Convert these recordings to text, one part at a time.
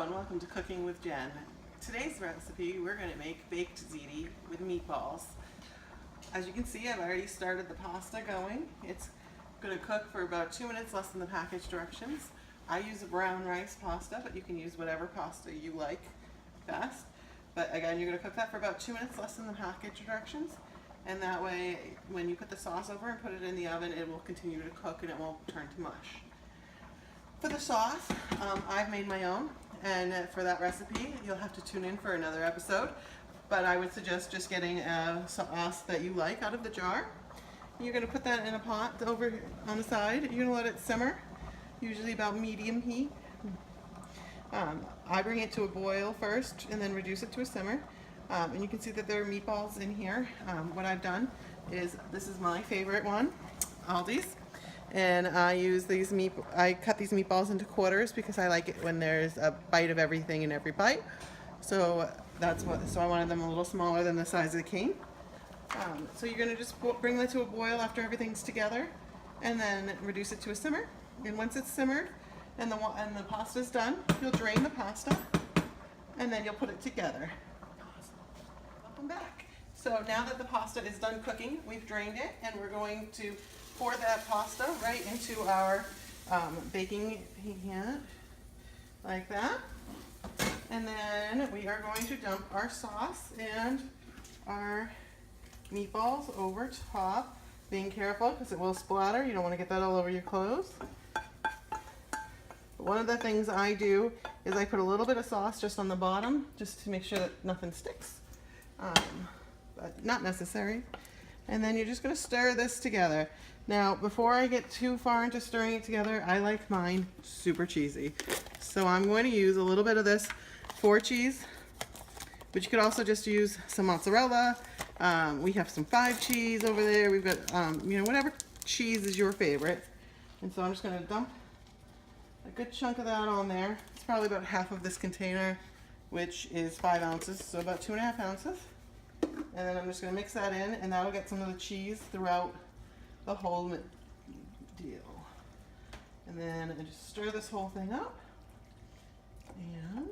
Hello and welcome to Cooking with Jen. Today's recipe, we're going to make baked ziti with meatballs. As you can see, I've already started the pasta going. It's going to cook for about 2 minutes, less than the package directions. I use a brown rice pasta, but you can use whatever pasta you like best. But again, you're going to cook that for about 2 minutes, less than the package directions. And that way, when you put the sauce over and put it in the oven, it will continue to cook and it won't turn to mush. For the sauce, I've made my own, and for that recipe, you'll have to tune in for another episode. But I would suggest just getting a sauce that you like out of the jar. You're going to put that in a pot over on the side. You're going to let it simmer, usually about medium heat. I bring it to a boil first and then reduce it to a simmer. And you can see that there are meatballs in here. What I've done is, this is my favorite one, Aldi's. And I use these I cut these meatballs into quarters because I like it when there's a bite of everything in every bite. So so I wanted them a little smaller than the size of the king. So you're gonna just bring that to a boil after everything's together, and then reduce it to a simmer. And once it's simmered and the pasta's done, you'll drain the pasta, and then you'll put it together. Welcome back. So now that the pasta is done cooking, we've drained it, and we're going to pour that pasta right into our baking pan, like that. And then we are going to dump our sauce and our meatballs over top, being careful because it will splatter. You don't want to get that all over your clothes. But one of the things I do is I put a little bit of sauce just on the bottom, just to make sure that nothing sticks, but not necessary. And then you're just going to stir this together. Now, before I get too far into stirring it together, I like mine super cheesy. So I'm going to use a little bit of this 4 cheese, but you could also just use some mozzarella. We have some 5 cheese over there. We've got, whatever cheese is your favorite. And so I'm just going to dump a good chunk of that on there. It's probably about half of this container, which is 5 ounces, so about 2.5 ounces. And then I'm just going to mix that in, and that'll get some of the cheese throughout the whole deal. And then I just stir this whole thing up. And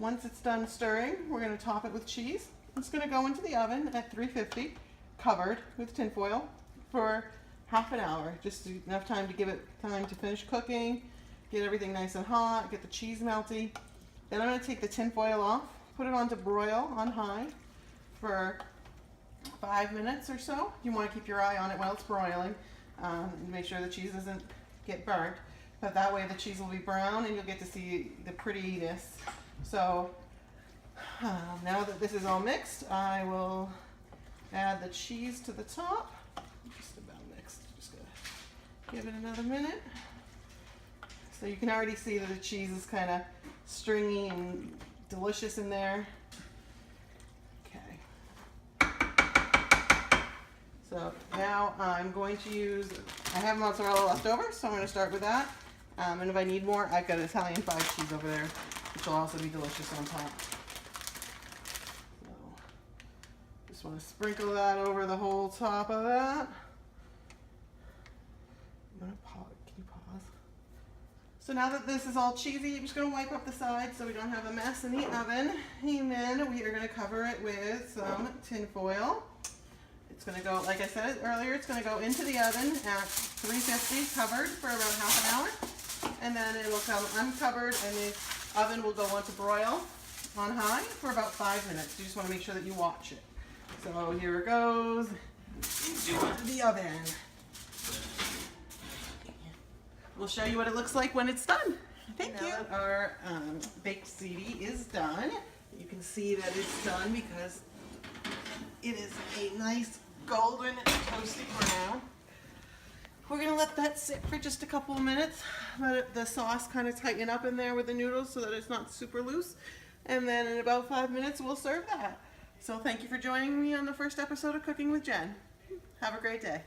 once it's done stirring, we're going to top it with cheese. It's going to go into the oven at 350, covered with tin foil for half an hour. Just enough time to give it time to finish cooking, get everything nice and hot, get the cheese melty. Then I'm going to take the tin foil off, put it on to broil on high for 5 minutes or so. You want to keep your eye on it while it's broiling, and make sure the cheese doesn't get burnt. But that way the cheese will be brown and you'll get to see the prettiness. So now that this is all mixed, I will add the cheese to the top. Just about mixed. Just gonna give it another minute. So you can already see that the cheese is kind of stringy and delicious in there. So now I'm going to use, I have mozzarella left over, so I'm going to start with that. And if I need more, I've got Italian 5 cheese over there, which will also be delicious on top. So just want to sprinkle that over the whole top of that. I'm going to pause. Can you pause? So now that this is all cheesy, I'm just going to wipe up the sides so we don't have a mess in the oven. And then we are going to cover it with some tin foil. It's going to go, like I said earlier, it's going to go into the oven at 350, covered for about half an hour. And then it will come uncovered, and the oven will go on to broil on high for about 5 minutes. You just want to make sure that you watch it. So here it goes into the oven. We'll show you what it looks like when it's done. Thank you. Our baked ziti is done. You can see that it's done because it is a nice golden toasty brown. We're going to let that sit for just a couple of minutes, let the sauce kind of tighten up in there with the noodles so that it's not super loose. And then in about 5 minutes, we'll serve that. So thank you for joining me on the first episode of Cooking with Jen. Have a great day.